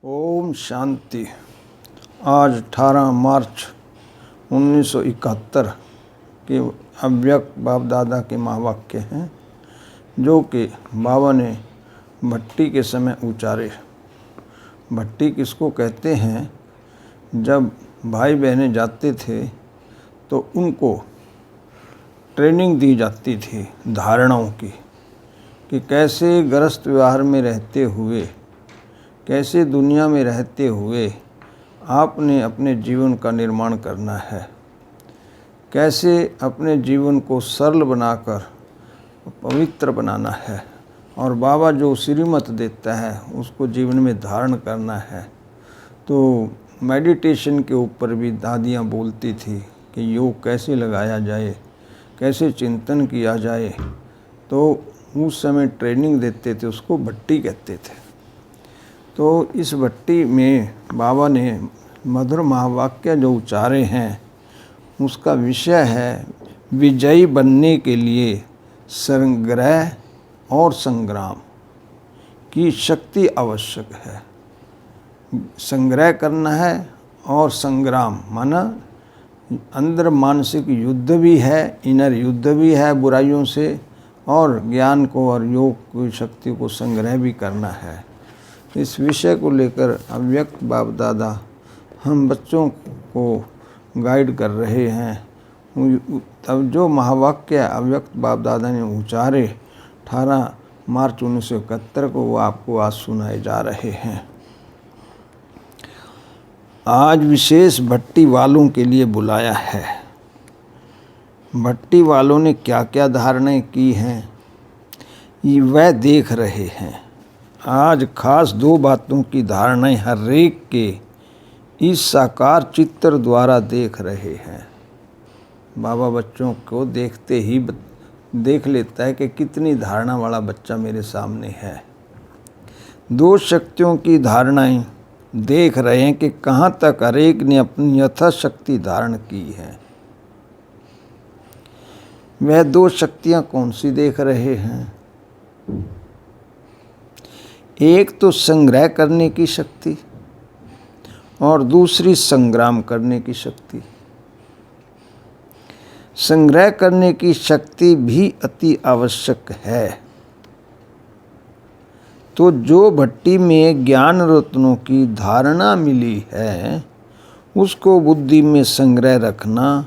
ओम शांति। आज 18 मार्च 1971 के अव्यक्त बाप दादा के महावाक्य हैं, जो कि बाबा ने भट्टी के समय उचारे। भट्टी किसको कहते हैं? जब भाई बहनें जाते थे तो उनको ट्रेनिंग दी जाती थी धारणाओं की, कि कैसे गृहस्थ व्यवहार में रहते हुए, कैसे दुनिया में रहते हुए आपने अपने जीवन का निर्माण करना है, कैसे अपने जीवन को सरल बनाकर पवित्र बनाना है, और बाबा जो श्रीमत देता है उसको जीवन में धारण करना है। तो मेडिटेशन के ऊपर भी दादियाँ बोलती थी कि योग कैसे लगाया जाए, कैसे चिंतन किया जाए। तो उस समय ट्रेनिंग देते थे, उसको भट्टी कहते थे। तो इस भट्टी में बाबा ने मधुर महावाक्य जो उचारे हैं, उसका विषय है विजयी बनने के लिए संग्रह और संग्राम की शक्ति आवश्यक है। संग्रह करना है और संग्राम माना अंदर मानसिक युद्ध भी है, इनर युद्ध भी है बुराइयों से, और ज्ञान को और योग की शक्ति को संग्रह भी करना है। इस विषय को लेकर अव्यक्त बाप दादा हम बच्चों को गाइड कर रहे हैं। तब जो महावाक्य अव्यक्त बाप दादा ने उचारे 18 मार्च 1971 को, वो आपको आज सुनाए जा रहे हैं। आज विशेष भट्टी वालों के लिए बुलाया है। भट्टी वालों ने क्या क्या धारणाएं की हैं, ये वह देख रहे हैं। आज खास 2 बातों की धारणाएं हर एक के इस साकार चित्र द्वारा देख रहे हैं। बाबा बच्चों को देखते ही देख लेता है कि कितनी धारणा वाला बच्चा मेरे सामने है। 2 शक्तियों की धारणाएं देख रहे हैं कि कहाँ तक हर एक ने अपनी यथाशक्ति धारण की है। वह 2 शक्तियाँ कौन सी देख रहे हैं? एक तो संग्रह करने की शक्ति और दूसरी संग्राम करने की शक्ति। संग्रह करने की शक्ति भी अति आवश्यक है। तो जो भट्टी में ज्ञान रत्नों की धारणा मिली है, उसको बुद्धि में संग्रह रखना,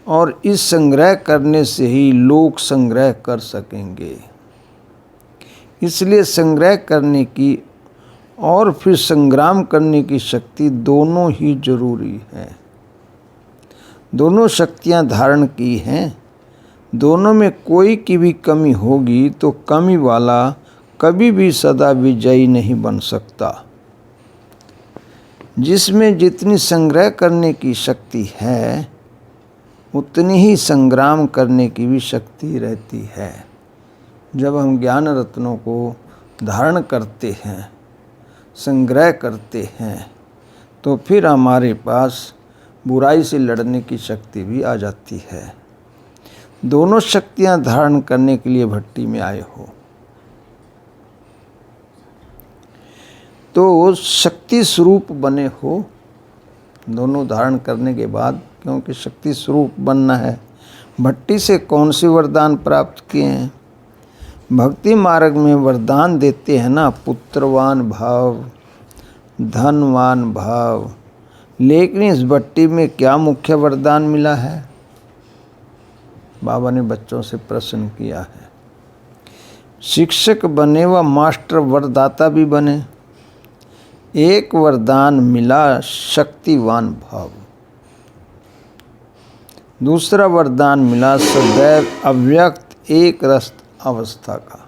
और इस संग्रह करने से ही लोग संग्रह कर सकेंगे। इसलिए संग्रह करने की और फिर संग्राम करने की शक्ति दोनों ही जरूरी है। दोनों शक्तियां धारण की हैं। दोनों में कोई की भी कमी होगी तो कमी वाला कभी भी सदा विजयी नहीं बन सकता। जिसमें जितनी संग्रह करने की शक्ति है, उतनी ही संग्राम करने की भी शक्ति रहती है। जब हम ज्ञान रत्नों को धारण करते हैं, संग्रह करते हैं, तो फिर हमारे पास बुराई से लड़ने की शक्ति भी आ जाती है। दोनों शक्तियां धारण करने के लिए भट्टी में आए हो तो शक्ति स्वरूप बने हो। दोनों धारण करने के बाद, क्योंकि शक्ति स्वरूप बनना है। भट्टी से कौन से वरदान प्राप्त किए हैं? भक्ति मार्ग में वरदान देते हैं ना, पुत्रवान भाव, धनवान भाव। लेकिन इस भट्टी में क्या मुख्य वरदान मिला है? बाबा ने बच्चों से प्रश्न किया है। शिक्षक बने व मास्टर वरदाता भी बने। एक वरदान मिला शक्तिवान भाव, दूसरा वरदान मिला सदैव अव्यक्त एक रस अवस्था का।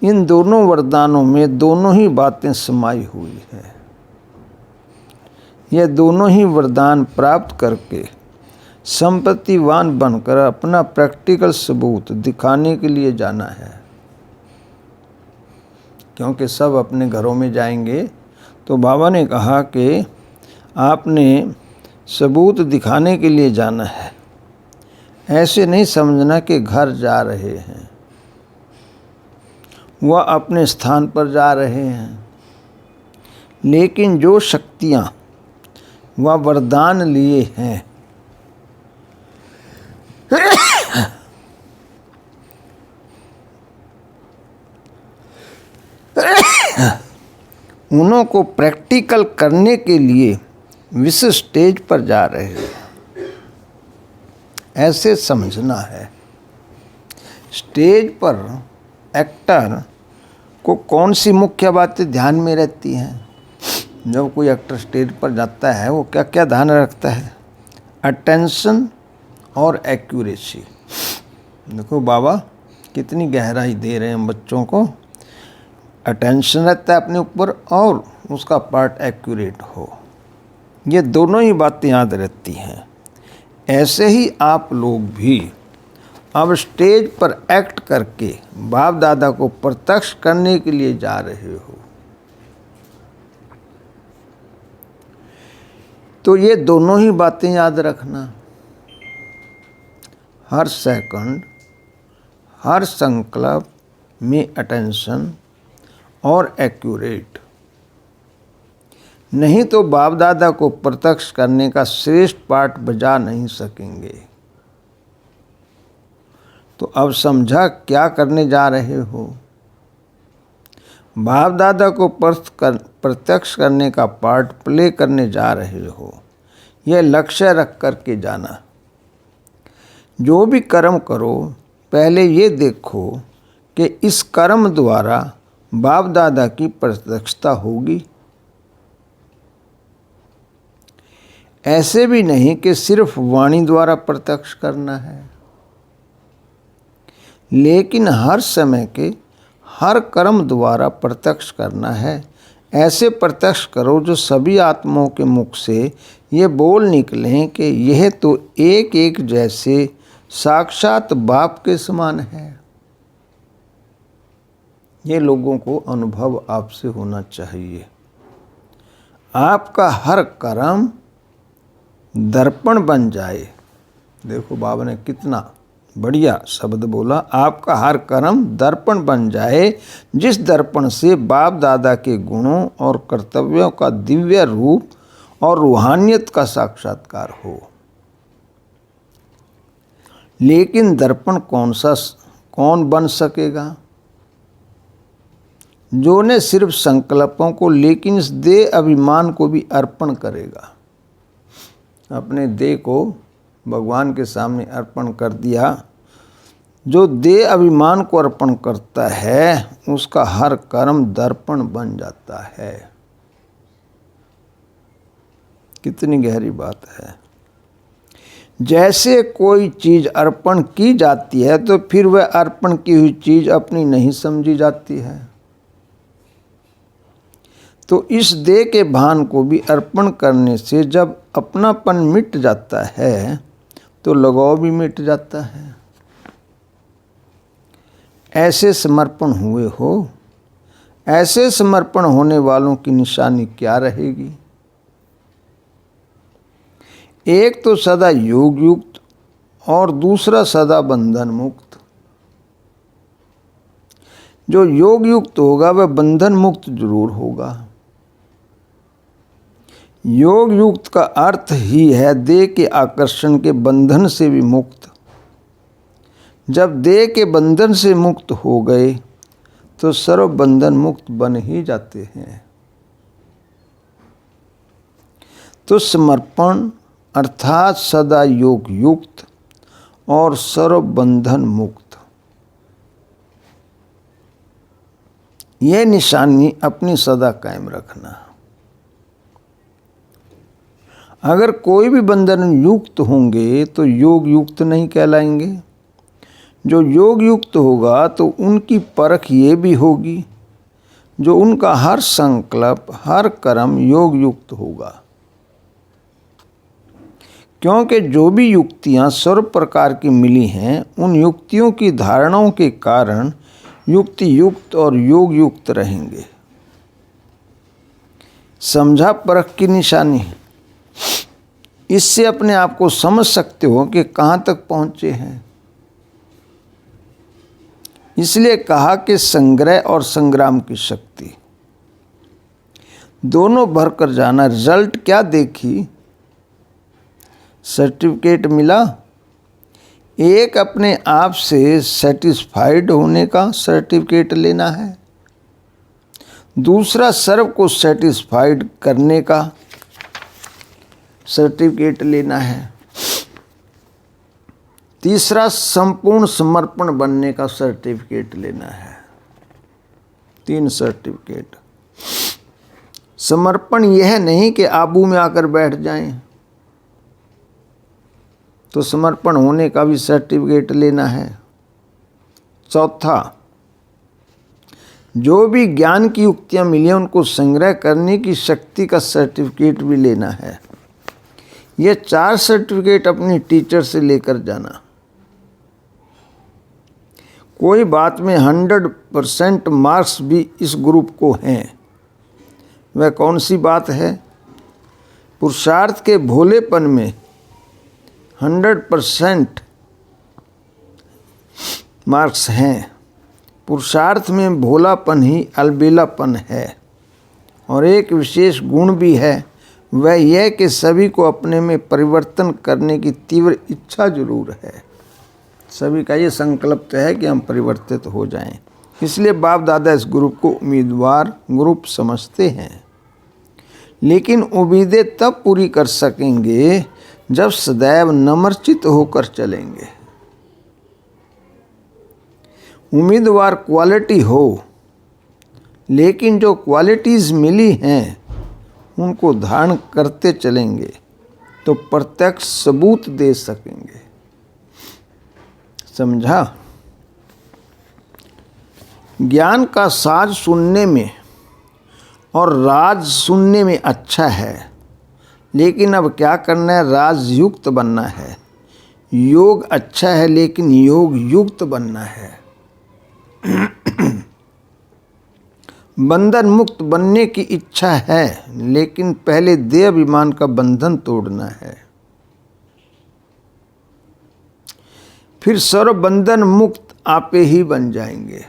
इन दोनों वरदानों में दोनों ही बातें समाई हुई है। यह दोनों ही वरदान प्राप्त करके संपत्तिवान बनकर अपना प्रैक्टिकल सबूत दिखाने के लिए जाना है। क्योंकि सब अपने घरों में जाएंगे, तो बाबा ने कहा कि आपने सबूत दिखाने के लिए जाना है। ऐसे नहीं समझना कि घर जा रहे हैं, वह अपने स्थान पर जा रहे हैं। लेकिन जो शक्तियाँ व वरदान लिए हैं उन्हों को प्रैक्टिकल करने के लिए विश्व स्टेज पर जा रहे हैं, ऐसे समझना है। स्टेज पर एक्टर को कौन सी मुख्य बातें ध्यान में रहती हैं? जब कोई एक्टर स्टेज पर जाता है वो क्या क्या ध्यान रखता है? अटेंशन और एक्यूरेसी। देखो बाबा कितनी गहराई दे रहे हैं बच्चों को। अटेंशन रहता है अपने ऊपर और उसका पार्ट एक्यूरेट हो, ये दोनों ही बातें याद रहती हैं। ऐसे ही आप लोग भी अब स्टेज पर एक्ट करके बाप दादा को प्रत्यक्ष करने के लिए जा रहे हो। तो ये दोनों ही बातें याद रखना। हर सेकंड, हर संकल्प में अटेंशन और एक्यूरेट, नहीं तो बाप दादा को प्रत्यक्ष करने का श्रेष्ठ पाठ बजा नहीं सकेंगे। तो अब समझा क्या करने जा रहे हो? बाप दादा को प्रत्यक्ष करने का पार्ट प्ले करने जा रहे हो। यह लक्ष्य रख कर के जाना। जो भी कर्म करो पहले ये देखो कि इस कर्म द्वारा बाप दादा की प्रत्यक्षता होगी। ऐसे भी नहीं कि सिर्फ वाणी द्वारा प्रत्यक्ष करना है, लेकिन हर समय के हर कर्म द्वारा प्रत्यक्ष करना है। ऐसे प्रत्यक्ष करो जो सभी आत्माओं के मुख से ये बोल निकलें कि यह तो एक एक जैसे साक्षात बाप के समान है। ये लोगों को अनुभव आपसे होना चाहिए। आपका हर कर्म दर्पण बन जाए। देखो बाबा ने कितना बढ़िया शब्द बोला, आपका हर कर्म दर्पण बन जाए, जिस दर्पण से बाप दादा के गुणों और कर्तव्यों का दिव्य रूप और रूहानियत का साक्षात्कार हो। लेकिन दर्पण कौन बन सकेगा? जो ने सिर्फ संकल्पों को लेकिन इस देह अभिमान को भी अर्पण करेगा। अपने देह को भगवान के सामने अर्पण कर दिया। जो देह अभिमान को अर्पण करता है उसका हर कर्म दर्पण बन जाता है। कितनी गहरी बात है। जैसे कोई चीज़ अर्पण की जाती है तो फिर वह अर्पण की हुई चीज़ अपनी नहीं समझी जाती है। तो इस देह के भान को भी अर्पण करने से जब अपनापन मिट जाता है तो लगाव भी मिट जाता है। ऐसे समर्पण हुए हो, ऐसे समर्पण होने वालों की निशानी क्या रहेगी? एक तो सदा योग युक्त और दूसरा सदा बंधन मुक्त। जो योग युक्त होगा वह बंधन मुक्त जरूर होगा। योग युक्त का अर्थ ही है देह के आकर्षण के बंधन से भी मुक्त। जब देह के बंधन से मुक्त हो गए तो सर्व बंधन मुक्त बन ही जाते हैं। तो समर्पण अर्थात सदा योग युक्त और सर्व बंधन मुक्त, यह निशानी अपनी सदा कायम रखना। अगर कोई भी बंधन युक्त होंगे तो योग युक्त नहीं कहलाएंगे। जो योग युक्त होगा तो उनकी परख ये भी होगी जो उनका हर संकल्प हर कर्म योग युक्त होगा। क्योंकि जो भी युक्तियाँ सर्व प्रकार की मिली हैं उन युक्तियों की धारणाओं के कारण युक्ति युक्त और योग युक्त रहेंगे। समझा परख की निशानी। इससे अपने आप को समझ सकते हो कि कहाँ तक पहुँचे हैं। इसलिए कहा कि संग्रह और संग्राम की शक्ति। दोनों भर कर जाना। रिजल्ट क्या देखी? सर्टिफिकेट मिला। एक अपने आप से सेटिस्फाइड होने का सर्टिफिकेट लेना है, दूसरा सर्व को सेटिस्फाइड करने का सर्टिफिकेट लेना है, तीसरा संपूर्ण समर्पण बनने का सर्टिफिकेट लेना है। 3 सर्टिफिकेट। समर्पण यह नहीं कि आबू में आकर बैठ जाएं, तो समर्पण होने का भी सर्टिफिकेट लेना है। चौथा, जो भी ज्ञान की युक्तियां मिली उनको संग्रह करने की शक्ति का सर्टिफिकेट भी लेना है। ये 4 सर्टिफिकेट अपनी टीचर से लेकर जाना। कोई बात में 100% मार्क्स भी इस ग्रुप को हैं। वह कौन सी बात है? पुरुषार्थ के भोलेपन में 100% मार्क्स हैं। पुरुषार्थ में भोलापन ही अलबेलापन है। और एक विशेष गुण भी है, वह यह कि सभी को अपने में परिवर्तन करने की तीव्र इच्छा जरूर है। सभी का ये संकल्प है कि हम परिवर्तित हो जाएं। इसलिए बाप दादा इस ग्रुप को उम्मीदवार ग्रुप समझते हैं। लेकिन उम्मीदें तब पूरी कर सकेंगे जब सदैव नम्रचित होकर चलेंगे। उम्मीदवार क्वालिटी हो, लेकिन जो क्वालिटीज़ मिली हैं उनको धारण करते चलेंगे तो प्रत्यक्ष सबूत दे सकेंगे। समझा? ज्ञान का साज सुनने में और राज सुनने में अच्छा है, लेकिन अब क्या करना है? राजयुक्त बनना है। योग अच्छा है, लेकिन योग युक्त बनना है। बंधन मुक्त बनने की इच्छा है, लेकिन पहले देह अभिमान का बंधन तोड़ना है। फिर सर्व बंधन मुक्त आपे ही बन जाएंगे।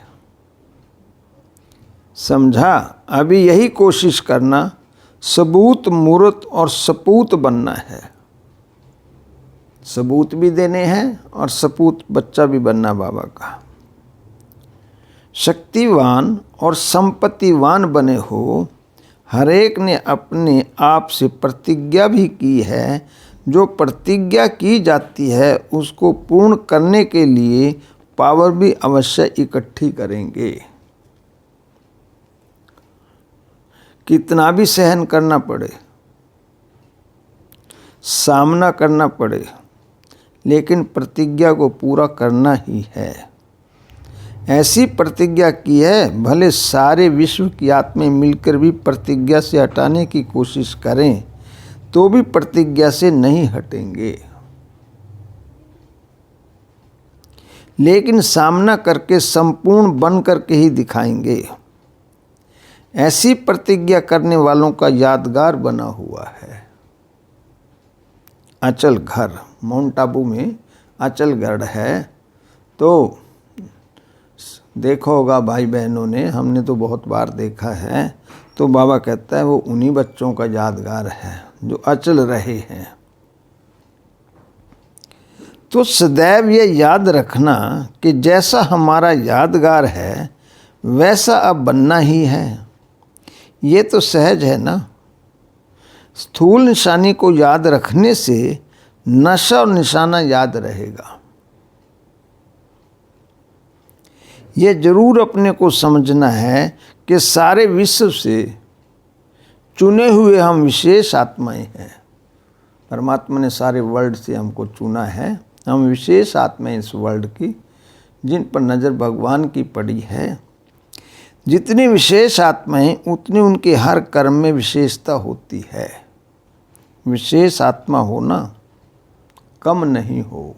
समझा? अभी यही कोशिश करना, सबूत मूर्त और सपूत बनना है। सबूत भी देने हैं और सपूत बच्चा भी बनना बाबा का। शक्तिवान और संपत्तिवान बने हो। हर एक ने अपने आप से प्रतिज्ञा भी की है। जो प्रतिज्ञा की जाती है उसको पूर्ण करने के लिए पावर भी अवश्य इकट्ठी करेंगे। कितना भी सहन करना पड़े, सामना करना पड़े, लेकिन प्रतिज्ञा को पूरा करना ही है। ऐसी प्रतिज्ञा की है, भले सारे विश्व की आत्माएं मिलकर भी प्रतिज्ञा से हटाने की कोशिश करें तो भी प्रतिज्ञा से नहीं हटेंगे। लेकिन सामना करके संपूर्ण बन करके ही दिखाएंगे। ऐसी प्रतिज्ञा करने वालों का यादगार बना हुआ है अचल घर। माउंट आबू में अचल गढ़ है, तो देखा होगा भाई बहनों ने, हमने तो बहुत बार देखा है। तो बाबा कहता है वो उन्हीं बच्चों का यादगार है जो अचल रहे हैं। तो सदैव ये याद रखना कि जैसा हमारा यादगार है वैसा अब बनना ही है। ये तो सहज है ना। स्थूल निशानी को याद रखने से नशा और निशाना याद रहेगा। ये जरूर अपने को समझना है कि सारे विश्व से चुने हुए हम विशेष आत्माएं हैं। परमात्मा ने सारे वर्ल्ड से हमको चुना है। हम विशेष आत्माएं इस वर्ल्ड की, जिन पर नज़र भगवान की पड़ी है। जितनी विशेष आत्माएं उतनी उनके हर कर्म में विशेषता होती है। विशेष आत्मा होना कम नहीं हो।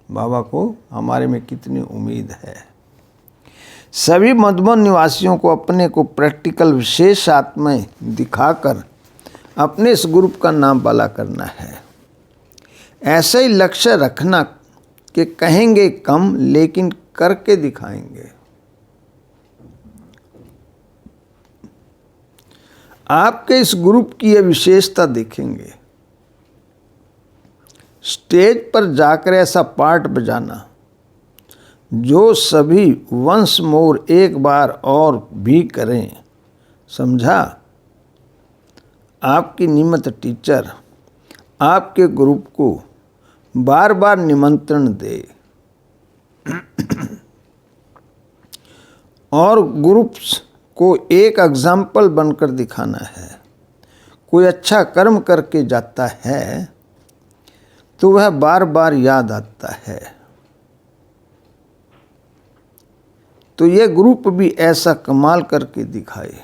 बाबा को हमारे में कितनी उम्मीद है। सभी मधुबन निवासियों को अपने को प्रैक्टिकल विशेष आत्माएं दिखाकर अपने इस ग्रुप का नाम बाला करना है। ऐसा ही लक्ष्य रखना कि कहेंगे कम लेकिन करके दिखाएंगे। आपके इस ग्रुप की यह विशेषता देखेंगे, स्टेज पर जाकर ऐसा पार्ट बजाना जो सभी वंस मोर एक बार और भी करें। समझा? आपकी नियमित टीचर आपके ग्रुप को बार बार निमंत्रण दे और ग्रुप्स को एक एग्जाम्पल बनकर दिखाना है। कोई अच्छा कर्म करके जाता है तो वह बार बार याद आता है। तो यह ग्रुप भी ऐसा कमाल करके दिखाए।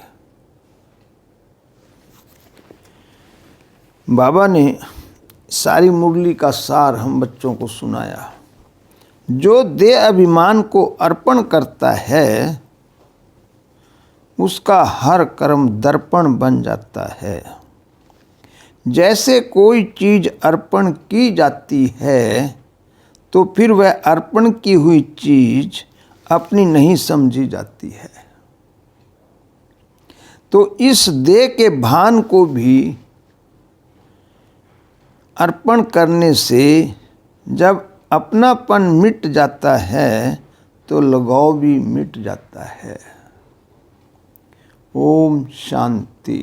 बाबा ने सारी मुरली का सार हम बच्चों को सुनाया। जो देह अभिमान को अर्पण करता है उसका हर कर्म दर्पण बन जाता है। जैसे कोई चीज अर्पण की जाती है तो फिर वह अर्पण की हुई चीज अपनी नहीं समझी जाती है। तो इस देह के भान को भी अर्पण करने से जब अपनापन मिट जाता है तो लगाव भी मिट जाता है। ओम शांति।